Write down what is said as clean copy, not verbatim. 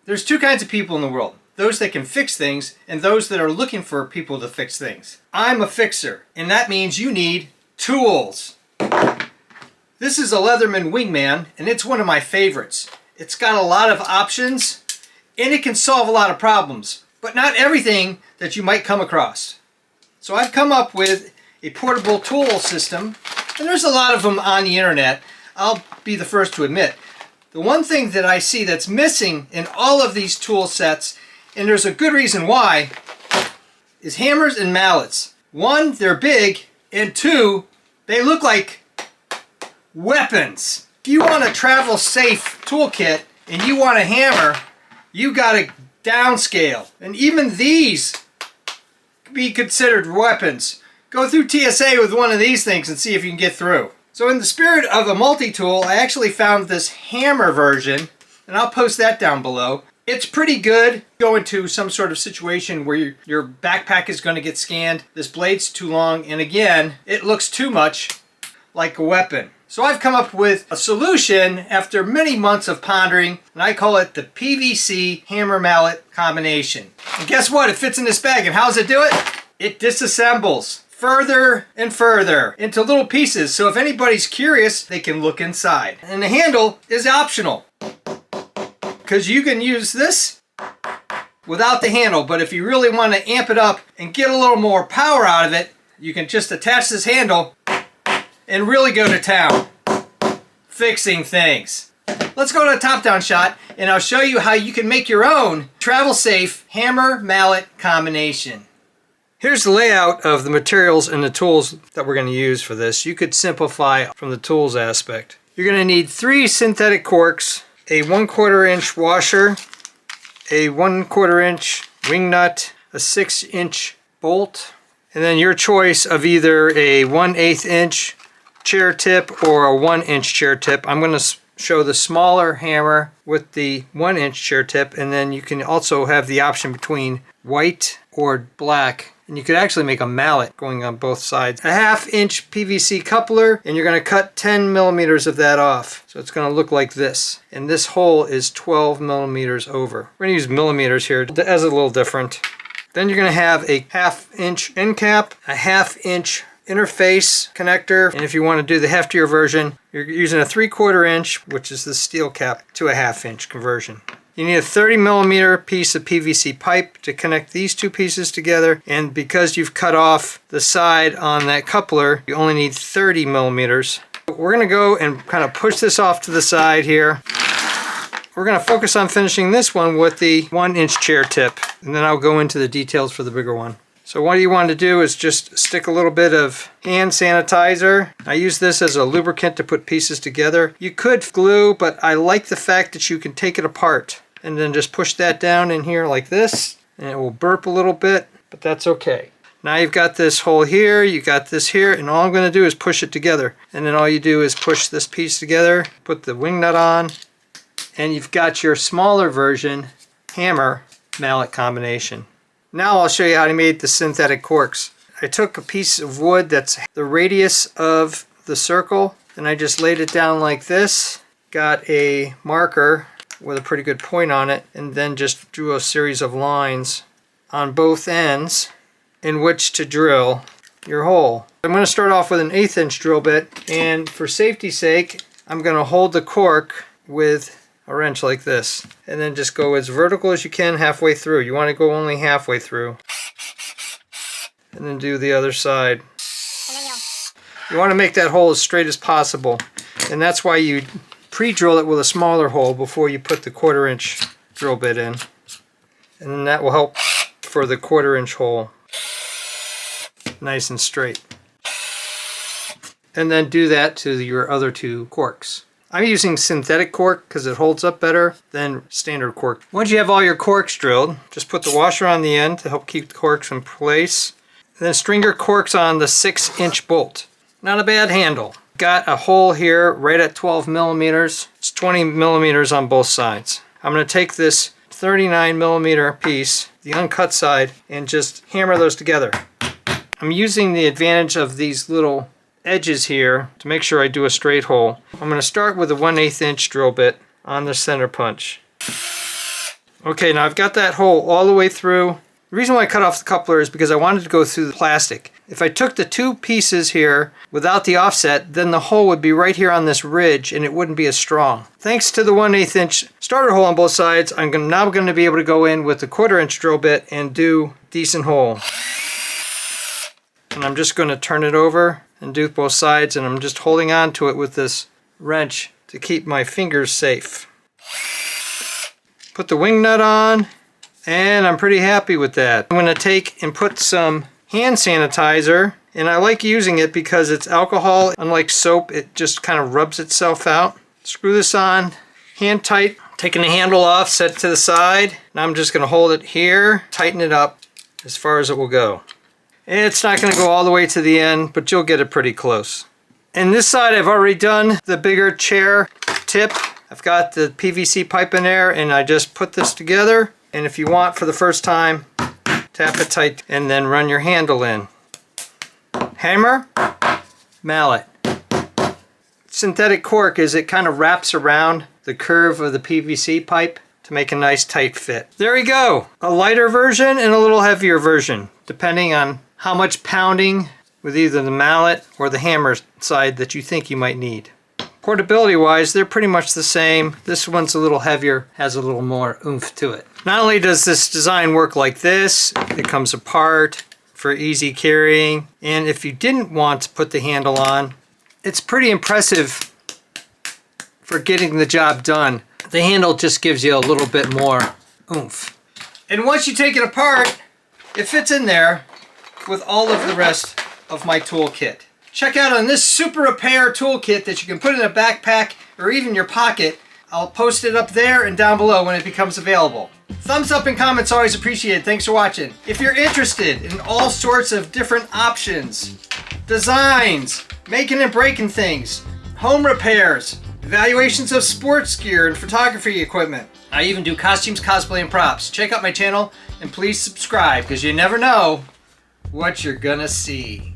There's two kinds of people in the world. Those that can fix things and those that are looking for people to fix things. I'm a fixer, and that means you need tools. This is a Leatherman Wingman, and it's one of my favorites. It's got a lot of options, and it can solve a lot of problems, but not everything that you might come across. So I've come up with a portable tool system, and there's a lot of them on the internet. I'll be the first to admit. The one thing that I see that's missing in all of these tool sets, and there's a good reason why, is hammers and mallets. One, they're big, and two, they look like weapons. If you want a travel safe toolkit and you want a hammer, you gotta downscale. And even these could be considered weapons. Go through TSA with one of these things and see if you can get through. So in the spirit of a multi-tool, I actually found this hammer version, and I'll post that down below. It's pretty good. Go into some sort of situation where your backpack is going to get scanned. This blade's too long, and again, it looks too much like a weapon. So I've come up with a solution after many months of pondering, and I call it the PVC hammer mallet combination. And guess what? It fits in this bag, and how does it do it? It disassembles further and further into little pieces, so if anybody's curious, they can look inside. And the handle is optional, because you can use this without the handle, but if you really want to amp it up and get a little more power out of it, you can just attach this handle and really go to town fixing things. Let's go to a top-down shot, and I'll show you how you can make your own travel-safe hammer mallet combination. Here's the layout of the materials and the tools that we're going to use for this. You could simplify from the tools aspect. You're going to need 3 synthetic corks, a 1/4 inch washer, a 1/4 inch wing nut, a 6-inch bolt, and then your choice of either a 1/8 inch chair tip or a 1-inch chair tip. I'm going to show the smaller hammer with the 1-inch chair tip, and then you can also have the option between white or black. And you could actually make a mallet going on both sides. A 1/2 inch PVC coupler, and you're going to cut 10 millimeters of that off. So it's going to look like this. And this hole is 12 millimeters over. We're going to use millimeters here as a little different. Then you're going to have a 1/2 inch end cap, a 1/2 inch interface connector, and if you want to do the heftier version, you're using a 3/4 inch, which is the steel cap, to a 1/2 inch conversion. You need a 30 millimeter piece of PVC pipe to connect these two pieces together, and because you've cut off the side on that coupler, you only need 30 millimeters. We're going to go and kind of push this off to the side here. We're going to focus on finishing this one with the 1-inch chair tip, and then I'll go into the details for the bigger one. So what you want to do is just stick a little bit of hand sanitizer. I use this as a lubricant to put pieces together. You could glue, but I like the fact that you can take it apart and then just push that down in here like this, and it will burp a little bit, but that's okay. Now you've got this hole here, you got this here, and all I'm going to do is push it together. And then all you do is push this piece together, put the wing nut on, and you've got your smaller version hammer mallet combination. Now I'll show you how I made the synthetic corks. I took a piece of wood that's the radius of the circle, and I just laid it down like this, got a marker with a pretty good point on it, and then just drew a series of lines on both ends in which to drill your hole. I'm going to start off with an 1/8 inch drill bit, and for safety's sake, I'm going to hold the cork with a wrench like this, and then just go as vertical as you can halfway through. You want to go only halfway through, and then do the other side. You want to make that hole as straight as possible, and that's why you pre-drill it with a smaller hole before you put the 1/4 inch drill bit in, and then that will help for the 1/4 inch hole. Nice and straight. And then do that to your other 2 corks. I'm using synthetic cork because it holds up better than standard cork. Once you have all your corks drilled, just put the washer on the end to help keep the corks in place. And then string your corks on the 6-inch bolt. Not a bad handle. Got a hole here right at 12 millimeters. It's 20 millimeters on both sides. I'm going to take this 39 millimeter piece, the uncut side, and just hammer those together. I'm using the advantage of these little edges here to make sure I do a straight hole. I'm going to start with a 1/8 inch drill bit on the center punch. Okay, now I've got that hole all the way through. The reason why I cut off the coupler is because I wanted to go through the plastic. If I took the two pieces here without the offset, then the hole would be right here on this ridge and it wouldn't be as strong. Thanks to the 1/8 inch starter hole on both sides, I'm now going to be able to go in with the 1/4 inch drill bit and do a decent hole. And I'm just going to turn it over and do both sides, and I'm just holding on to it with this wrench to keep my fingers safe. Put the wing nut on, and I'm pretty happy with that. I'm going to take and put some hand sanitizer, and I like using it because it's alcohol. Unlike soap, it just kind of rubs itself out. Screw this on, hand tight, taking the handle off, set it to the side. Now I'm just going to hold it here, tighten it up as far as it will go. It's not going to go all the way to the end, but you'll get it pretty close. And this side I've already done the bigger chair tip. I've got the PVC pipe in there, and I just put this together. And if you want, for the first time, tap it tight and then run your handle in. Hammer, mallet. Synthetic cork is it kind of wraps around the curve of the PVC pipe to make a nice tight fit. There we go. A lighter version and a little heavier version, depending on how much pounding with either the mallet or the hammer side that you think you might need. Portability wise, they're pretty much the same. This one's a little heavier, has a little more oomph to it. Not only does this design work like this, it comes apart for easy carrying. And if you didn't want to put the handle on, it's pretty impressive for getting the job done. The handle just gives you a little bit more oomph. And once you take it apart, it fits in there with all of the rest of my toolkit. Check out on this super repair toolkit that you can put in a backpack or even your pocket. I'll post it up there and down below when it becomes available. Thumbs up and comments always appreciated. Thanks for watching. If you're interested in all sorts of different options, designs, making and breaking things, home repairs, evaluations of sports gear and photography equipment, I even do costumes, cosplay, and props. Check out my channel and please subscribe because you never know what you're gonna see.